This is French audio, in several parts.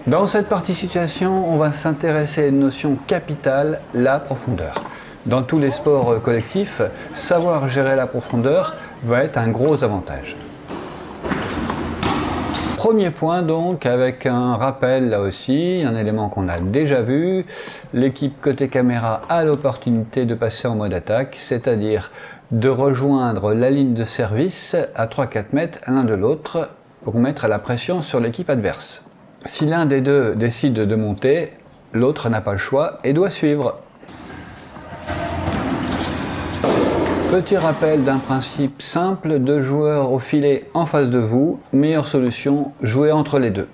Dans cette partie situation, on va s'intéresser à une notion capitale, la profondeur. Dans tous les sports collectifs, savoir gérer la profondeur va être un gros avantage. Premier point donc, avec un rappel là aussi, un élément qu'on a déjà vu, l'équipe côté caméra a l'opportunité de passer en mode attaque, c'est-à-dire de rejoindre la ligne de service à 3-4 mètres l'un de l'autre pour mettre la pression sur l'équipe adverse. Si l'un des deux décide de monter, l'autre n'a pas le choix et doit suivre. Petit rappel d'un principe simple, 2 joueurs au filet en face de vous, meilleure solution, jouer entre les deux.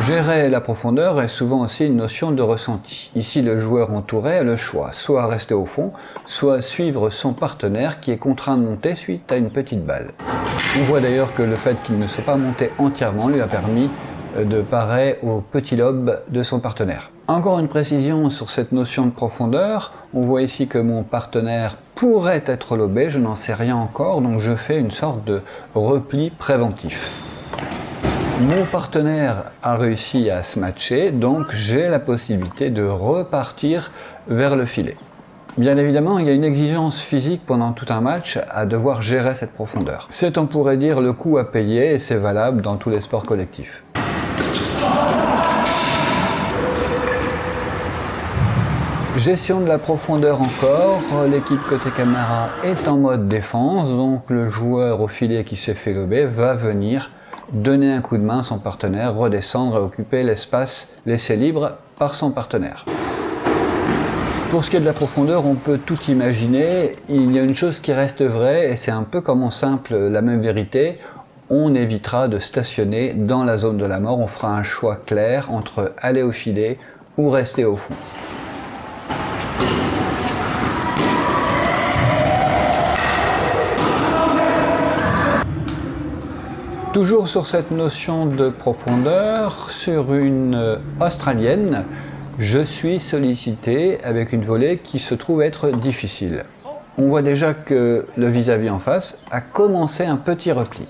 Gérer la profondeur est souvent aussi une notion de ressenti. Ici, le joueur entouré a le choix, soit rester au fond, soit suivre son partenaire qui est contraint de monter suite à une petite balle. On voit d'ailleurs que le fait qu'il ne soit pas monté entièrement lui a permis de parer au petit lobe de son partenaire. Encore une précision sur cette notion de profondeur, on voit ici que mon partenaire pourrait être lobé, je n'en sais rien encore, donc je fais une sorte de repli préventif. Mon partenaire a réussi à se matcher, donc j'ai la possibilité de repartir vers le filet. Bien évidemment, il y a une exigence physique pendant tout un match à devoir gérer cette profondeur. C'est, on pourrait dire, le coût à payer et c'est valable dans tous les sports collectifs. Gestion de la profondeur encore, l'équipe côté caméra est en mode défense, donc le joueur au filet qui s'est fait lober va venir donner un coup de main à son partenaire, redescendre et occuper l'espace laissé libre par son partenaire. Pour ce qui est de la profondeur, on peut tout imaginer, il y a une chose qui reste vraie et c'est un peu comme en simple la même vérité, on évitera de stationner dans la zone de la mort, on fera un choix clair entre aller au filet ou rester au fond. Toujours sur cette notion de profondeur, sur une australienne, je suis sollicité avec une volée qui se trouve être difficile. On voit déjà que le vis-à-vis en face a commencé un petit repli.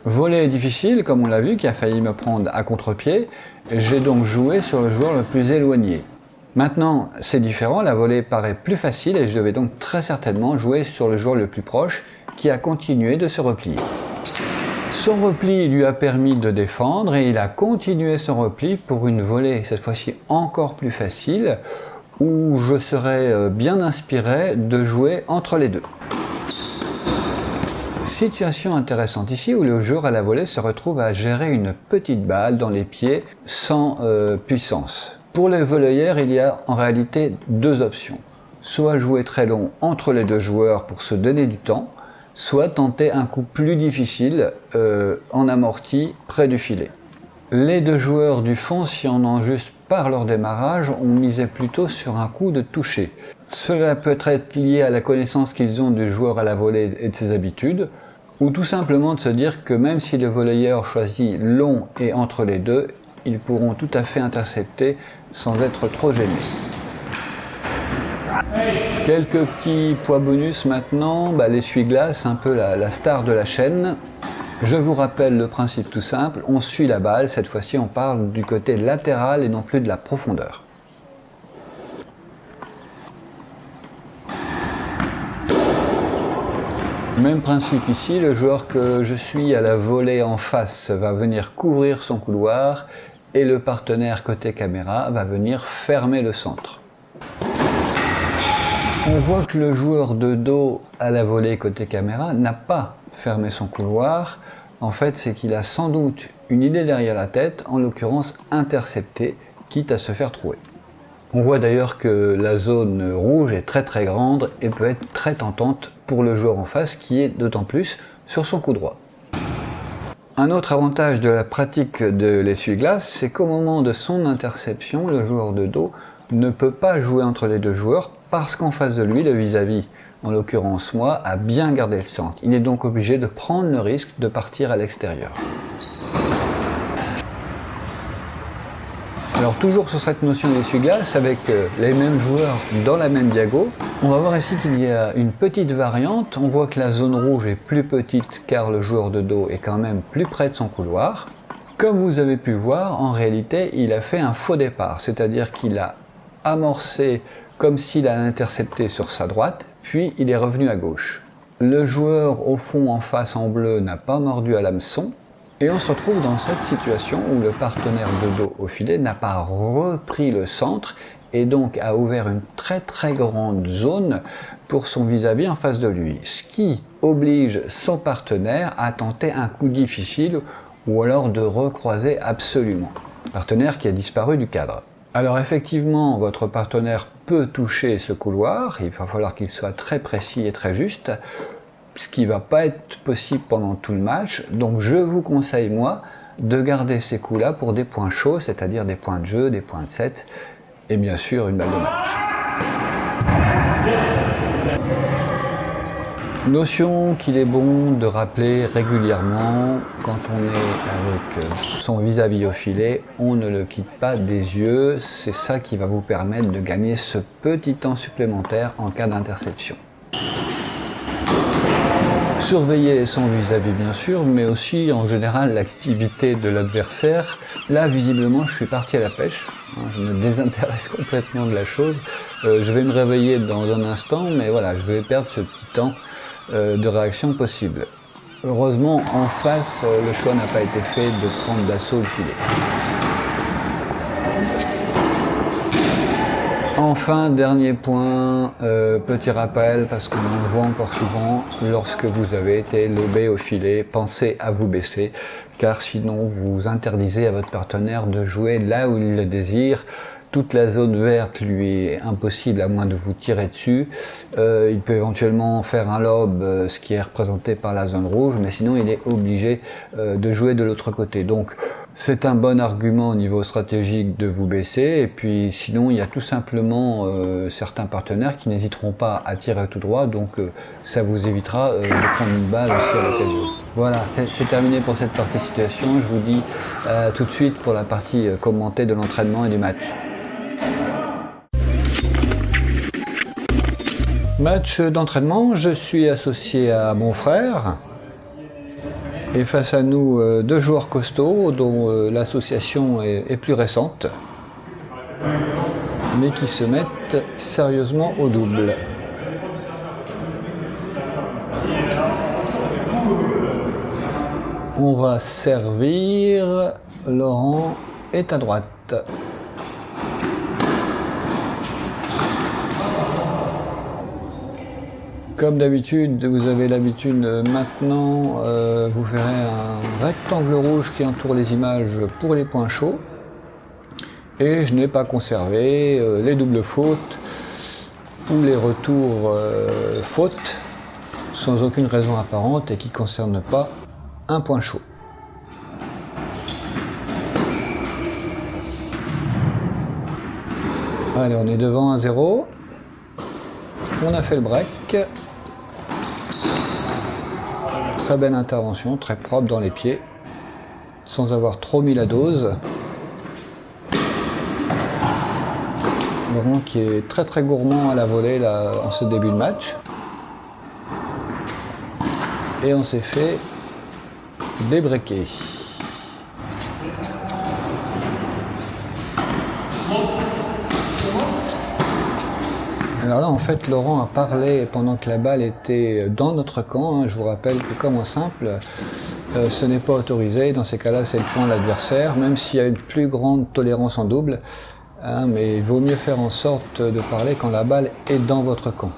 Volée difficile, comme on l'a vu, qui a failli me prendre à contre-pied, j'ai donc joué sur le joueur le plus éloigné. Maintenant, c'est différent, la volée paraît plus facile et je vais donc très certainement jouer sur le joueur le plus proche qui a continué de se replier. Son repli lui a permis de défendre et il a continué son repli pour une volée, cette fois-ci encore plus facile, où je serais bien inspiré de jouer entre les deux. Situation intéressante ici où le joueur à la volée se retrouve à gérer une petite balle dans les pieds sans puissance. Pour les volleyeurs, il y a en réalité 2 options. Soit jouer très long entre les 2 joueurs pour se donner du temps, soit tenter un coup plus difficile en amorti près du filet. Les 2 joueurs du fond, si on en juge par leur démarrage, ont misé plutôt sur un coup de toucher. Cela peut être lié à la connaissance qu'ils ont du joueur à la volée et de ses habitudes, ou tout simplement de se dire que même si le volleyeur choisit long et entre les deux, ils pourront tout à fait intercepter sans être trop gênés. Quelques petits poids bonus maintenant, l'essuie-glace, un peu la star de la chaîne. Je vous rappelle le principe tout simple, on suit la balle, cette fois-ci on parle du côté latéral et non plus de la profondeur. Même principe ici, le joueur que je suis à la volée en face va venir couvrir son couloir et le partenaire côté caméra va venir fermer le centre. On voit que le joueur de dos à la volée côté caméra n'a pas fermé son couloir. En fait, c'est qu'il a sans doute une idée derrière la tête, en l'occurrence intercepter, quitte à se faire trouer. On voit d'ailleurs que la zone rouge est très grande et peut être très tentante pour le joueur en face qui est d'autant plus sur son coup droit. Un autre avantage de la pratique de l'essuie-glace, c'est qu'au moment de son interception, le joueur de dos ne peut pas jouer entre les 2 joueurs parce qu'en face de lui, le vis-à-vis, en l'occurrence moi, a bien gardé le centre. Il est donc obligé de prendre le risque de partir à l'extérieur. Alors toujours sur cette notion d'essuie-glace, avec les mêmes joueurs dans la même diago, on va voir ici qu'il y a une petite variante. On voit que la zone rouge est plus petite car le joueur de dos est quand même plus près de son couloir. Comme vous avez pu voir, en réalité, il a fait un faux départ, c'est-à-dire qu'il a amorcé comme s'il a intercepté sur sa droite, puis il est revenu à gauche. Le joueur au fond en face en bleu n'a pas mordu à l'hameçon, et on se retrouve dans cette situation où le partenaire de dos au filet n'a pas repris le centre, et donc a ouvert une très très grande zone pour son vis-à-vis en face de lui, ce qui oblige son partenaire à tenter un coup difficile ou alors de recroiser absolument. Partenaire qui a disparu du cadre. Alors effectivement, votre partenaire peut toucher ce couloir, il va falloir qu'il soit très précis et très juste, ce qui ne va pas être possible pendant tout le match, donc je vous conseille moi de garder ces coups-là pour des points chauds, c'est-à-dire des points de jeu, des points de set, et bien sûr une balle de match. Notion qu'il est bon de rappeler régulièrement, quand on est avec son vis-à-vis au filet, on ne le quitte pas des yeux, c'est ça qui va vous permettre de gagner ce petit temps supplémentaire en cas d'interception. Surveiller son vis-à-vis bien sûr, mais aussi en général l'activité de l'adversaire. Là visiblement je suis parti à la pêche, je me désintéresse complètement de la chose. Je vais me réveiller dans un instant, mais voilà, je vais perdre ce petit temps de réaction possible. Heureusement en face, le choix n'a pas été fait de prendre d'assaut le filet. Enfin, dernier point, petit rappel, parce qu'on le voit encore souvent, lorsque vous avez été lobé au filet, pensez à vous baisser, car sinon vous interdisez à votre partenaire de jouer là où il le désire. Toute la zone verte lui est impossible à moins de vous tirer dessus. Il peut éventuellement faire un lob, ce qui est représenté par la zone rouge, mais sinon il est obligé de jouer de l'autre côté. Donc c'est un bon argument au niveau stratégique de vous baisser, et puis sinon il y a tout simplement certains partenaires qui n'hésiteront pas à tirer tout droit, donc ça vous évitera de prendre une balle aussi à l'occasion. Voilà, c'est terminé pour cette partie situation. Je vous dis tout de suite pour la partie commentée de l'entraînement et du match. Match d'entraînement, je suis associé à mon frère et face à nous deux joueurs costauds dont l'association est plus récente mais qui se mettent sérieusement au double. On va servir, Laurent est à droite. Comme d'habitude, vous avez l'habitude maintenant, vous verrez un rectangle rouge qui entoure les images pour les points chauds. Et je n'ai pas conservé les doubles fautes ou les retours fautes sans aucune raison apparente et qui ne concernent pas un point chaud. Allez, on est devant 1-0. On a fait le break. Très belle intervention, très propre dans les pieds, sans avoir trop mis la dose. Laurent qui est très très gourmand à la volée là, en ce début de match. Et on s'est fait débreaker. Alors là, en fait, Laurent a parlé pendant que la balle était dans notre camp. Je vous rappelle que comme en simple, ce n'est pas autorisé. Dans ces cas-là, c'est le point de l'adversaire, même s'il y a une plus grande tolérance en double. Mais il vaut mieux faire en sorte de parler quand la balle est dans votre camp.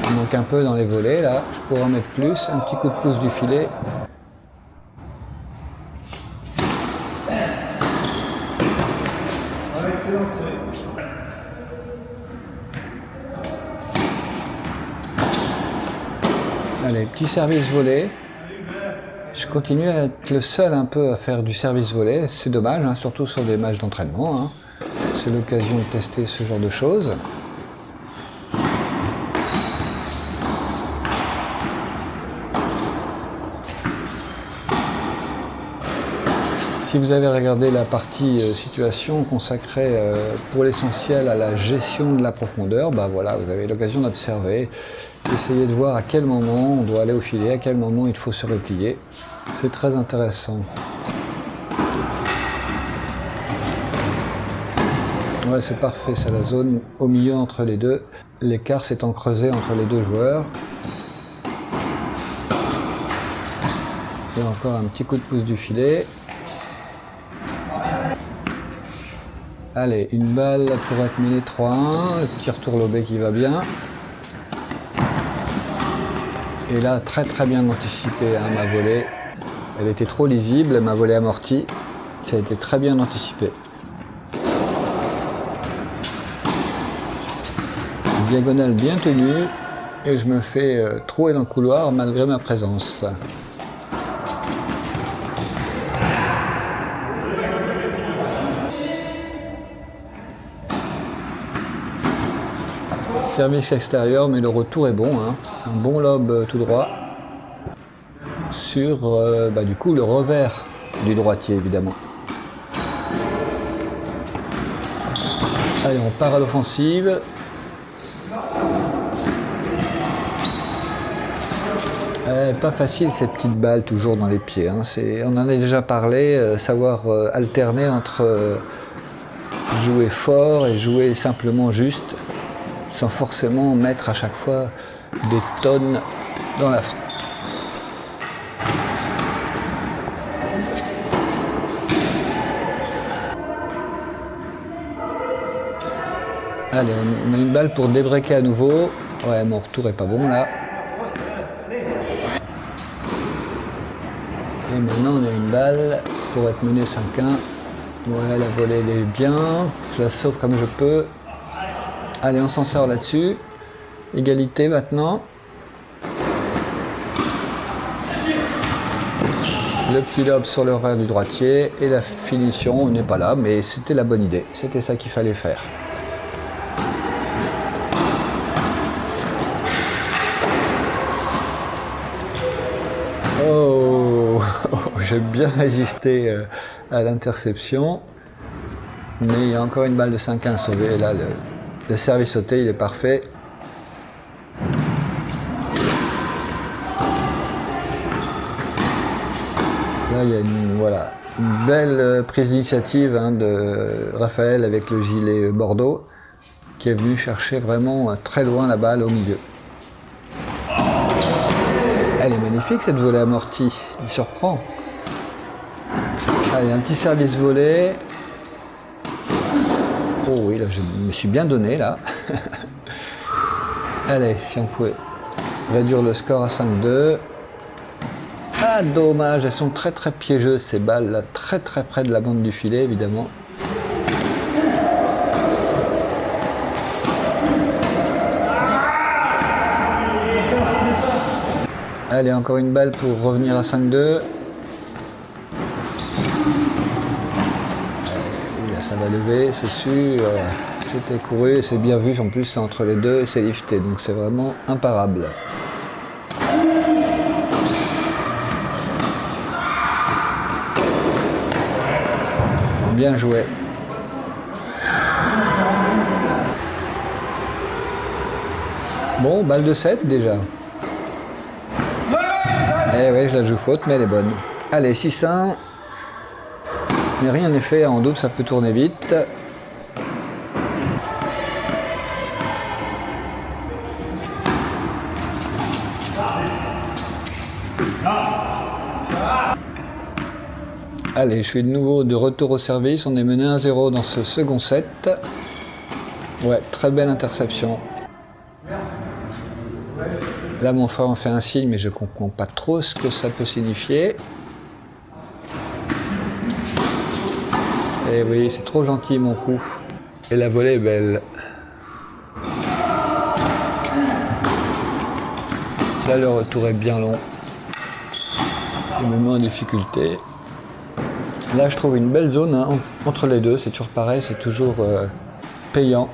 Il manque un peu dans les volets, là. Je pourrais en mettre plus. Un petit coup de pouce du filet. Allez, petit service volé. Je continue à être le seul un peu à faire du service volé. C'est dommage, hein, surtout sur des matchs d'entraînement. Hein. C'est l'occasion de tester ce genre de choses. Si vous avez regardé la partie situation consacrée pour l'essentiel à la gestion de la profondeur, bah voilà, vous avez l'occasion d'observer, d'essayer de voir à quel moment on doit aller au filet, à quel moment il faut se replier. C'est très intéressant. Ouais, c'est parfait, c'est la zone au milieu entre les deux. L'écart s'étant creusé entre les deux joueurs. Et encore un petit coup de pouce du filet. Allez, une balle pour être menée 3-1, le petit retour lobé qui va bien. Et là, très bien anticipé, hein, ma volée. Elle était trop lisible, ma volée amortie. Ça a été très bien anticipé. Diagonale bien tenue, et je me fais trouer dans le couloir malgré ma présence. Service extérieur, mais le retour est bon, hein. Un bon lob tout droit sur du coup le revers du droitier évidemment. Allez, on part à l'offensive. Pas facile ces petites balles toujours dans les pieds, hein. On en a déjà parlé, savoir alterner entre jouer fort et jouer simplement juste, sans forcément mettre à chaque fois des tonnes dans la frappe. Allez, on a une balle pour débreaker à nouveau. Ouais, mon retour est pas bon là. Et maintenant on a une balle pour être mené 5-1. Ouais, la volée elle est bien. Je la sauve comme je peux. Allez, on s'en sort là-dessus. Égalité maintenant. Le petit lob sur le revers du droitier. Et la finition, on n'est pas là, mais c'était la bonne idée. C'était ça qu'il fallait faire. Oh, j'ai bien résisté à l'interception. Mais il y a encore une balle de 5-1 sauvée. Et là, le service sauté, il est parfait. Là, il y a une belle prise d'initiative de Raphaël avec le gilet bordeaux, qui est venu chercher vraiment très loin la balle au milieu. Elle est magnifique cette volée amortie, il surprend. Allez, un petit service volé. Oh oui, là je me suis bien donné là. Allez, si on pouvait réduire le score à 5-2. Ah dommage, elles sont très piégeuses ces balles là, très près de la bande du filet évidemment. Allez, encore une balle pour revenir à 5-2. Ça va lever, c'est sûr. C'était couru, c'est bien vu. En plus, c'est entre les deux et c'est lifté. Donc, c'est vraiment imparable. Bien joué. Bon, balle de 7 déjà. Eh ouais, je la joue faute, mais elle est bonne. Allez, 6-1. Mais rien n'est fait, en double ça peut tourner vite. Allez, je suis de nouveau de retour au service. On est mené 1-0 dans ce second set. Ouais, très belle interception. Là, mon frère en fait un signe, mais je ne comprends pas trop ce que ça peut signifier. Et oui, c'est trop gentil mon coup. Et la volée est belle. Là, le retour est bien long. Il me met en difficulté. Là, je trouve une belle zone hein, entre les deux. C'est toujours pareil, c'est toujours payant.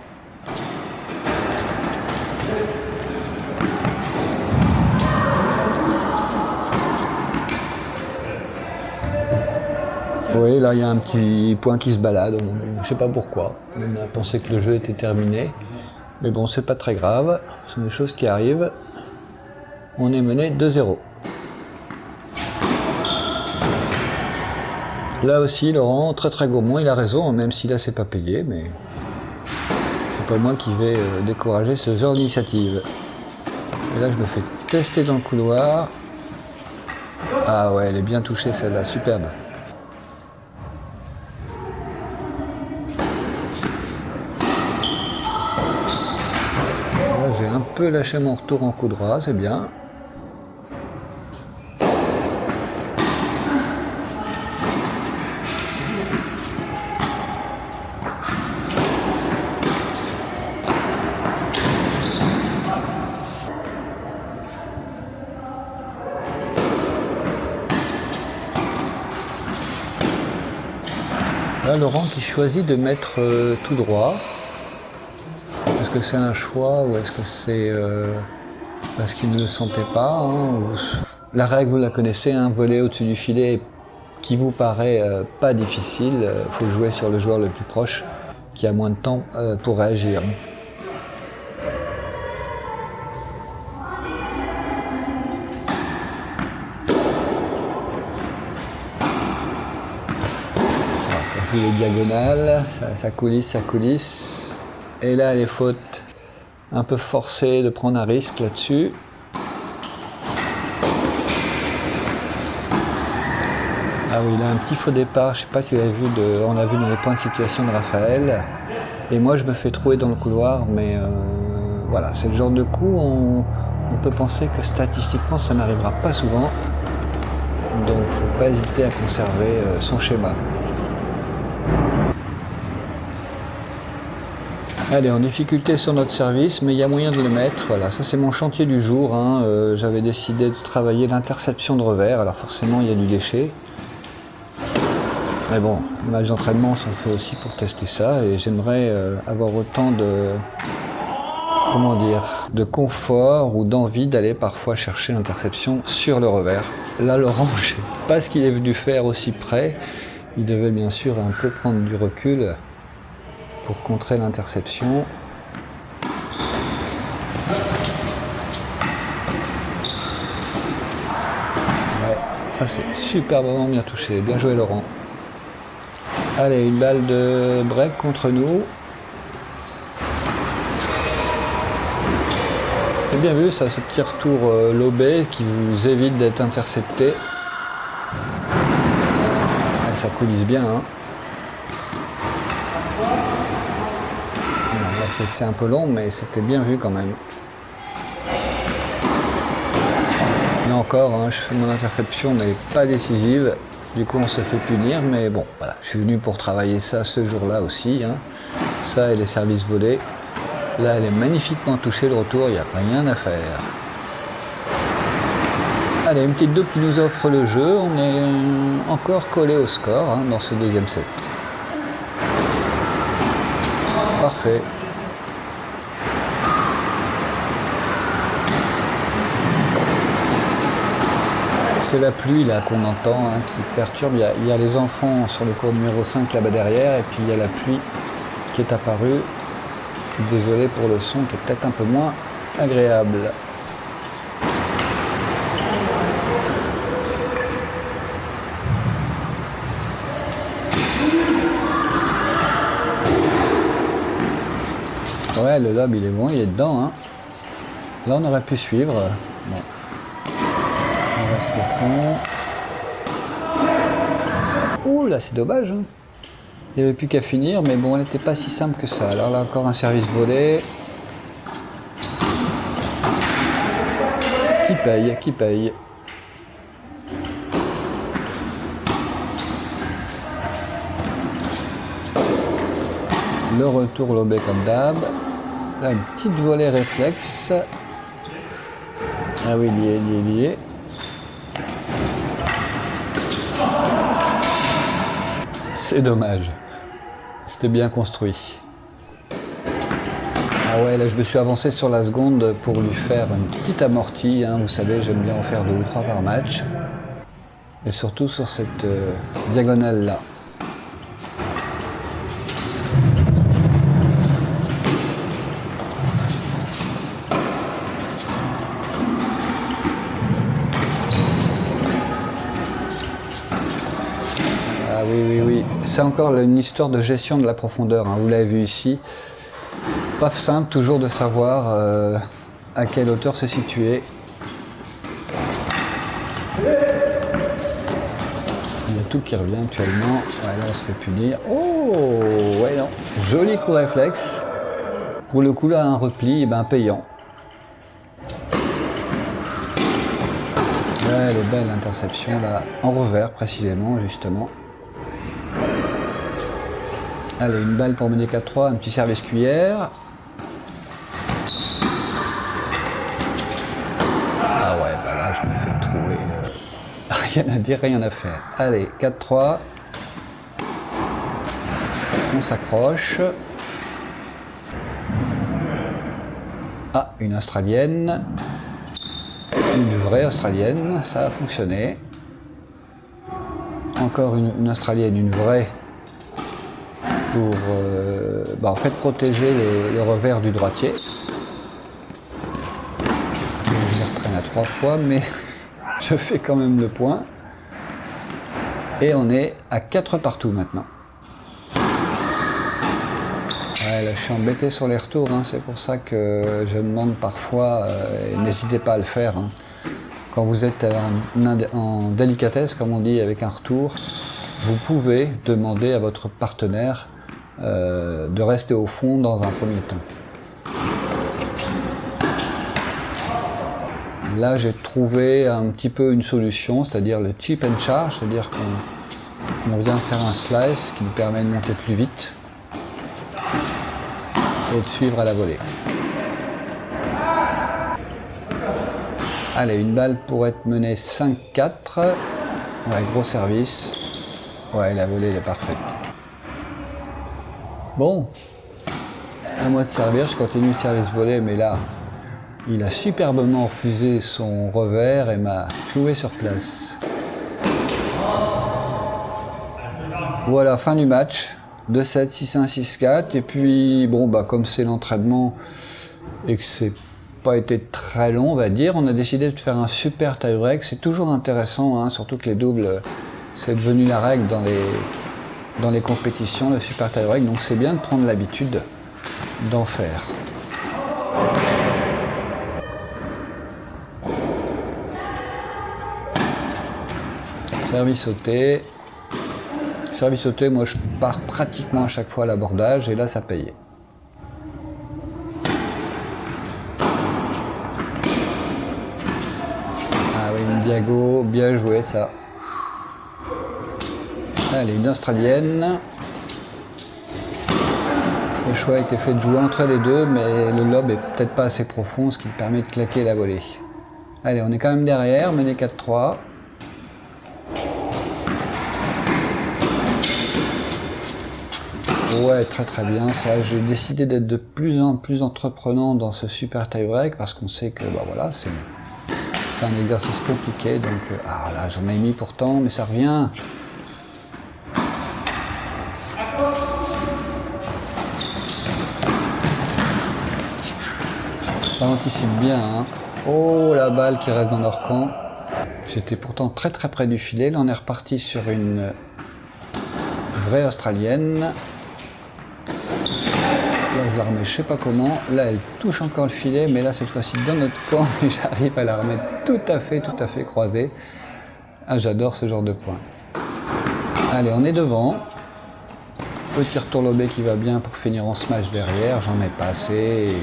Oui, là il y a un petit point qui se balade, je ne sais pas pourquoi. On a pensé que le jeu était terminé. Mais bon, c'est pas très grave, ce sont des choses qui arrivent. On est mené 2-0. Là aussi, Laurent, très très gourmand, il a raison, même si là c'est pas payé, mais c'est pas moi qui vais décourager ce genre d'initiative. Et là, je me fais tester dans le couloir. Ah ouais, elle est bien touchée celle-là, superbe. Là, j'ai un peu lâché mon retour en coup droit, c'est bien. Là, Laurent qui choisit de mettre tout droit. Est-ce que c'est un choix ou est-ce que c'est parce qu'il ne le sentait pas hein, La règle, vous la connaissez, un volet au-dessus du filet qui vous paraît pas difficile. Il faut jouer sur le joueur le plus proche qui a moins de temps pour réagir. Ça fait les diagonales, ça coulisse. Et là, les fautes un peu forcées de prendre un risque là-dessus. Ah oui, il a un petit faux départ, je ne sais pas si vous avez vu, on l'a vu dans les points de situation de Raphaël. Et moi, je me fais trouer dans le couloir, mais voilà, c'est le genre de coup, on peut penser que statistiquement, ça n'arrivera pas souvent. Donc, il ne faut pas hésiter à conserver son schéma. Allez, en difficulté sur notre service, mais il y a moyen de le mettre. Voilà, ça c'est mon chantier du jour. Hein. J'avais décidé de travailler l'interception de revers. Alors forcément, il y a du léché. Mais bon, les matchs d'entraînement sont faits aussi pour tester ça. Et j'aimerais avoir autant de, de confort ou d'envie d'aller parfois chercher l'interception sur le revers. Là, Laurent, je ne sais pas ce qu'il est venu faire aussi près. Il devait bien sûr un peu prendre du recul pour contrer l'interception. Ouais, ça c'est superbement bien touché. Bien joué Laurent. Allez, une balle de break contre nous. C'est bien vu ça, ce petit retour lobé qui vous évite d'être intercepté. Ouais, ça coulisse bien. Hein. C'est un peu long, mais c'était bien vu quand même. Là encore, hein, je fais mon interception, mais pas décisive. Du coup, on se fait punir, mais bon, voilà. Je suis venu pour travailler ça ce jour-là aussi. Hein. Ça et les services volés. Là, elle est magnifiquement touchée, le retour, il n'y a rien à faire. Allez, une petite double qui nous offre le jeu. On est encore collé au score hein, dans ce deuxième set. Parfait. C'est la pluie là qu'on entend hein, qui perturbe. Il y a les enfants sur le cours numéro 5 là-bas derrière et puis il y a la pluie qui est apparue. Désolé pour le son qui est peut-être un peu moins agréable. Ouais, le lob il est bon, il est dedans. Hein. Là on aurait pu suivre. Bon. On reste au fond. Ouh là c'est dommage. Hein. Il n'y avait plus qu'à finir, mais bon, elle n'était pas si simple que ça. Alors là encore un service volé. Qui paye. Le retour lobé comme d'hab. Là, une petite volée réflexe. Ah oui, lié. C'est dommage. C'était bien construit. Ah ouais, là je me suis avancé sur la seconde pour lui faire une petite amortie. Hein. Vous savez, j'aime bien en faire 2 ou 3 par match. Et surtout sur cette diagonale-là. Ah oui. C'est encore une histoire de gestion de la profondeur, hein. Vous l'avez vu ici. Pas simple toujours de savoir à quelle hauteur se situer. Il y a tout qui revient actuellement. Ouais, là, on se fait punir. Oh, ouais, non. Joli coup réflexe. Pour le coup, là, un repli, payant. Ouais, elle est belle l'interception, là. En revers, précisément, justement. Allez, une balle pour mener 4-3. Un petit service cuillère. Ah ouais, là, je me fais trouver. Rien à dire, rien à faire. Allez, 4-3. On s'accroche. Ah, une australienne. Une vraie australienne, ça a fonctionné. Encore une australienne, une vraie. Pour en fait protéger le revers du droitier. Je les reprenne à 3 fois, mais je fais quand même le point. Et on est à 4 partout maintenant. Ouais, là, je suis embêté sur les retours, hein. C'est pour ça que je demande parfois, n'hésitez pas à le faire. Hein. Quand vous êtes en délicatesse, comme on dit, avec un retour, vous pouvez demander à votre partenaire de rester au fond dans un premier temps. Là, j'ai trouvé un petit peu une solution, c'est-à-dire le chip and charge, c'est-à-dire qu'on vient faire un slice qui nous permet de monter plus vite et de suivre à la volée. Allez, une balle pour être menée 5-4. Ouais, gros service. Ouais, la volée elle est parfaite. Bon, à moi de servir, je continue le service volée, mais là, il a superbement refusé son revers et m'a cloué sur place. Voilà, fin du match. 2-7, 6-1, 6-4. Et puis, bon, comme c'est l'entraînement et que c'est pas été très long, on va dire, on a décidé de faire un super tie-break. C'est toujours intéressant, hein, surtout que les doubles, c'est devenu la règle dans les compétitions, le super tie-break. Donc c'est bien de prendre l'habitude d'en faire. Service sauté. Service sauté, moi je pars pratiquement à chaque fois à l'abordage et là ça payait. Ah oui, une diago, bien joué ça. Allez, une australienne. Le choix a été fait de jouer entre les deux, mais le lob est peut-être pas assez profond, ce qui me permet de claquer la volée. Allez, on est quand même derrière, mené 4-3. Ouais, très très bien ça. J'ai décidé d'être de plus en plus entreprenant dans ce super tie-break parce qu'on sait que voilà, c'est un exercice compliqué. Donc, là, j'en ai mis pourtant, mais ça revient. Ça anticipe bien, hein. Oh, la balle qui reste dans leur camp. J'étais pourtant très très près du filet. Là, on est reparti sur une vraie australienne. Là, je la remets je sais pas comment. Là, elle touche encore le filet, mais là, cette fois-ci, dans notre camp, et j'arrive à la remettre tout à fait croisée. Ah, j'adore ce genre de point. Allez, on est devant. Petit retour lobé qui va bien pour finir en smash derrière. J'en mets pas assez.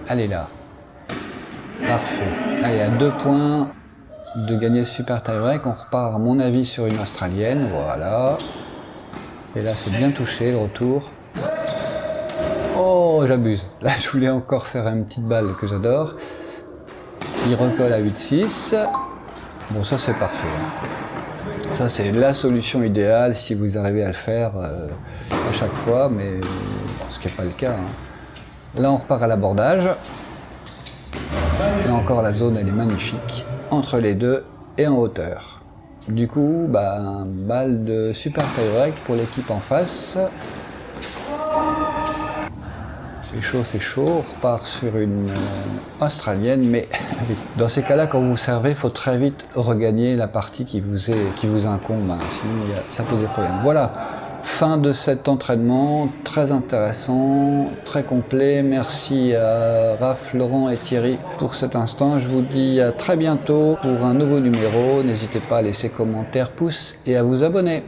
Allez là. Parfait. Allez, à 2 points de gagner ce super tie-break. On repart, à mon avis, sur une australienne. Voilà. Et là, c'est bien touché, le retour. Oh, j'abuse. Là, je voulais encore faire une petite balle que j'adore. Il recolle à 8-6. Bon, ça, c'est parfait. Ça, c'est la solution idéale si vous arrivez à le faire à chaque fois, mais ce qui n'est pas le cas. Hein. Là, on repart à l'abordage. Là encore, la zone, elle est magnifique. Entre les deux, et en hauteur. Du coup, balle de super tie-break pour l'équipe en face. C'est chaud, on repart sur une australienne, mais dans ces cas-là, quand vous servez, il faut très vite regagner la partie qui vous incombe, sinon ça pose des problèmes. Voilà, fin de cet entraînement, très intéressant, très complet. Merci à Raph, Laurent et Thierry pour cet instant. Je vous dis à très bientôt pour un nouveau numéro. N'hésitez pas à laisser commentaires, pouces et à vous abonner.